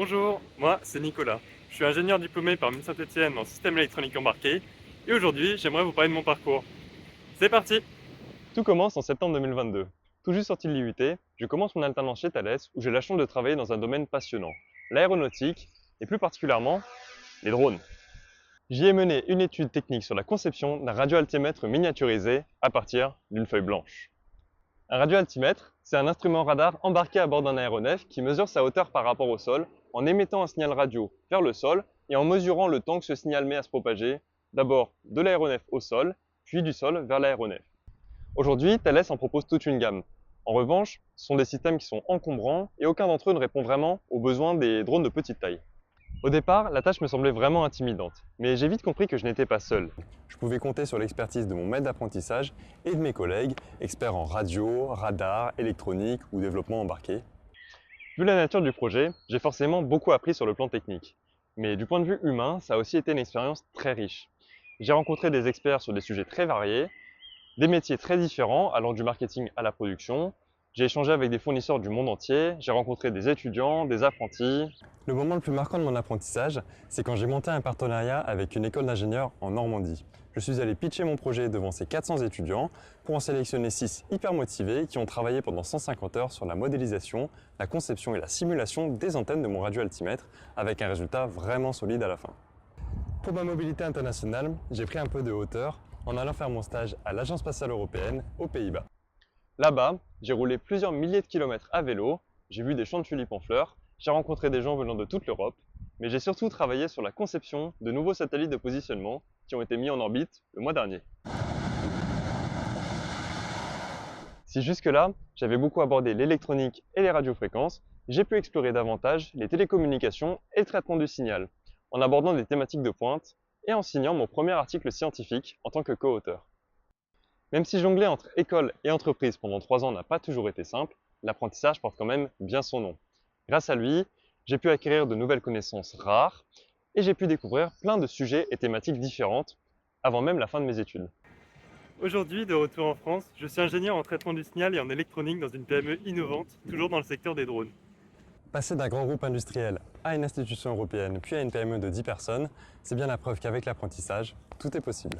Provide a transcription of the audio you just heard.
Bonjour, moi c'est Nicolas. Je suis ingénieur diplômé par Mines Saint-Étienne en système électronique embarqué et aujourd'hui j'aimerais vous parler de mon parcours. C'est parti! Tout commence en septembre 2022. Tout juste sorti de l'IUT, je commence mon alternance chez Thales où j'ai la chance de travailler dans un domaine passionnant, l'aéronautique et plus particulièrement les drones. J'y ai mené une étude technique sur la conception d'un radioaltimètre miniaturisé à partir d'une feuille blanche. Un radioaltimètre, c'est un instrument radar embarqué à bord d'un aéronef qui mesure sa hauteur par rapport au sol en émettant un signal radio vers le sol et en mesurant le temps que ce signal met à se propager, d'abord de l'aéronef au sol, puis du sol vers l'aéronef. Aujourd'hui, Thales en propose toute une gamme. En revanche, ce sont des systèmes qui sont encombrants et aucun d'entre eux ne répond vraiment aux besoins des drones de petite taille. Au départ, la tâche me semblait vraiment intimidante, mais j'ai vite compris que je n'étais pas seul. Je pouvais compter sur l'expertise de mon maître d'apprentissage et de mes collègues, experts en radio, radar, électronique ou développement embarqué. Vu la nature du projet, j'ai forcément beaucoup appris sur le plan technique. Mais du point de vue humain, ça a aussi été une expérience très riche. J'ai rencontré des experts sur des sujets très variés, des métiers très différents allant du marketing à la production. J'ai échangé avec des fournisseurs du monde entier, j'ai rencontré des étudiants, des apprentis. Le moment le plus marquant de mon apprentissage, c'est quand j'ai monté un partenariat avec une école d'ingénieurs en Normandie. Je suis allé pitcher mon projet devant ces 400 étudiants pour en sélectionner 6 hyper motivés qui ont travaillé pendant 150 heures sur la modélisation, la conception et la simulation des antennes de mon radioaltimètre avec un résultat vraiment solide à la fin. Pour ma mobilité internationale, j'ai pris un peu de hauteur en allant faire mon stage à l'Agence spatiale européenne aux Pays-Bas. Là-bas, j'ai roulé plusieurs milliers de kilomètres à vélo, j'ai vu des champs de tulipes en fleurs, j'ai rencontré des gens venant de toute l'Europe, mais j'ai surtout travaillé sur la conception de nouveaux satellites de positionnement qui ont été mis en orbite le mois dernier. Si jusque-là, j'avais beaucoup abordé l'électronique et les radiofréquences, j'ai pu explorer davantage les télécommunications et le traitement du signal, en abordant des thématiques de pointe et en signant mon premier article scientifique en tant que co-auteur. Même si jongler entre école et entreprise pendant 3 ans n'a pas toujours été simple, l'apprentissage porte quand même bien son nom. Grâce à lui, j'ai pu acquérir de nouvelles connaissances rares et j'ai pu découvrir plein de sujets et thématiques différentes avant même la fin de mes études. Aujourd'hui, de retour en France, je suis ingénieur en traitement du signal et en électronique dans une PME innovante, toujours dans le secteur des drones. Passer d'un grand groupe industriel à une institution européenne puis à une PME de 10 personnes, c'est bien la preuve qu'avec l'apprentissage, tout est possible.